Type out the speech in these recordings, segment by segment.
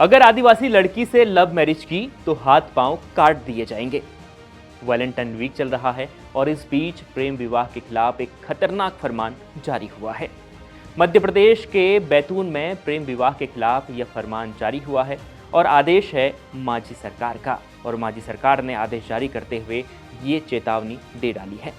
अगर आदिवासी लड़की से लव मैरिज की तो हाथ पांव काट दिए जाएंगे। वैलेंटाइन वीक चल रहा है और इस बीच प्रेम विवाह के खिलाफ एक खतरनाक फरमान जारी हुआ है। मध्य प्रदेश के बैतूल में प्रेम विवाह के खिलाफ यह फरमान जारी हुआ है और आदेश है मांझी सरकार का। और मांझी सरकार ने आदेश जारी करते हुए ये चेतावनी दे डाली है।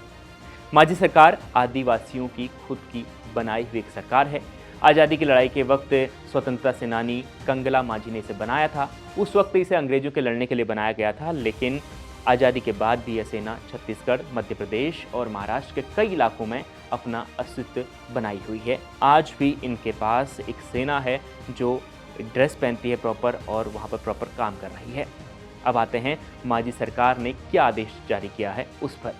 मांझी सरकार आदिवासियों की खुद की बनाई हुई एक सरकार है। आज़ादी की लड़ाई के वक्त स्वतंत्रता सेनानी कंगला मांझी ने इसे बनाया था। उस वक्त इसे अंग्रेजों के लड़ने के लिए बनाया गया था, लेकिन आज़ादी के बाद भी यह सेना छत्तीसगढ़, मध्य प्रदेश और महाराष्ट्र के कई इलाकों में अपना अस्तित्व बनाई हुई है। आज भी इनके पास एक सेना है जो ड्रेस पहनती है प्रॉपर और वहाँ पर प्रॉपर काम कर रही है। अब आते हैं मांझी सरकार ने क्या आदेश जारी किया है उस पर।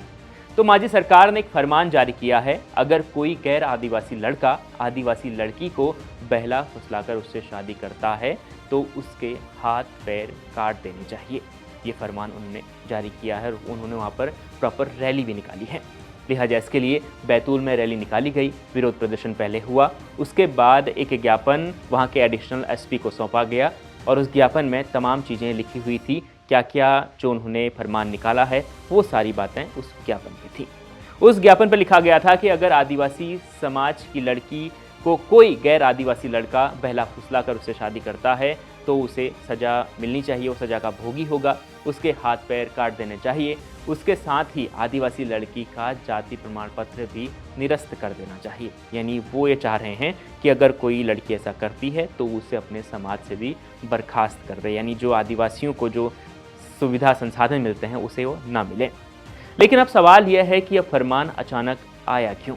तो मांझी सरकार ने एक फरमान जारी किया है, अगर कोई गैर आदिवासी लड़का आदिवासी लड़की को बहला फुसलाकर उससे शादी करता है तो उसके हाथ पैर काट देने चाहिए। ये फरमान उन्होंने जारी किया है और उन्होंने वहाँ पर प्रॉपर रैली भी निकाली है। लिहाजा इसके लिए बैतूल में रैली निकाली गई, विरोध प्रदर्शन पहले हुआ, उसके बाद एक ज्ञापन वहाँ के एडिशनल एसपी को सौंपा गया और उस ज्ञापन में तमाम चीज़ें लिखी हुई थी। क्या क्या जो उन्होंने फरमान निकाला है वो सारी बातें उस ज्ञापन में थी। उस ज्ञापन पर लिखा गया था कि अगर आदिवासी समाज की लड़की को कोई गैर आदिवासी लड़का बहला फुसला कर उससे शादी करता है तो उसे सज़ा मिलनी चाहिए, वो सज़ा का भोगी होगा, उसके हाथ पैर काट देने चाहिए। उसके साथ ही आदिवासी लड़की का जाति प्रमाण पत्र भी निरस्त कर देना चाहिए। यानी वो ये चाह रहे हैं कि अगर कोई लड़की ऐसा करती है तो उसे अपने समाज से भी बर्खास्त कर दे, यानी जो आदिवासियों को जो सुविधा संसाधन मिलते हैं उसे वो ना मिले। लेकिन अब सवाल यह है कि अब फरमान अचानक आया क्यों?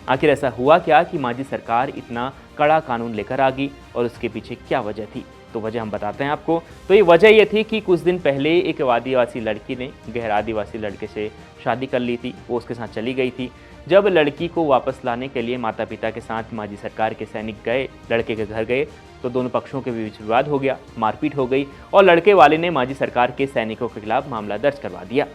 आखिर ऐसा हुआ क्या कि मांझी सरकार इतना कड़ा कानून लेकर आ गई और उसके पीछे क्या वजह थी? तो वजह हम बताते हैं आपको। तो ये वजह ये थी कि कुछ दिन पहले एक आदिवासी लड़की ने गैर आदिवासी लड़के से शादी कर ली थी, वो उसके साथ चली गई थी। जब लड़की को वापस लाने के लिए माता पिता के साथ मांझी सरकार के सैनिक गए, लड़के के घर गए, तो दोनों पक्षों के बीच विवाद हो गया, मारपीट हो गई और लड़के वाले ने मांझी सरकार के सैनिकों के खिलाफ मामला दर्ज करवा दिया।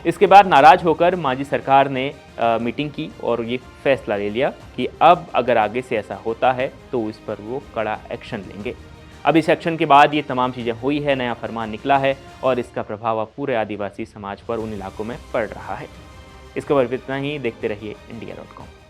इसके बाद नाराज होकर मांझी सरकार ने मीटिंग की और ये फैसला ले लिया कि अब अगर आगे से ऐसा होता है तो इस पर वो कड़ा एक्शन लेंगे। अब इस एक्शन के बाद ये तमाम चीज़ें हुई है, नया फरमान निकला है और इसका प्रभाव अब पूरे आदिवासी समाज पर उन इलाकों में पड़ रहा है। इसके बारे में इतना ही। देखते रहिए India.com।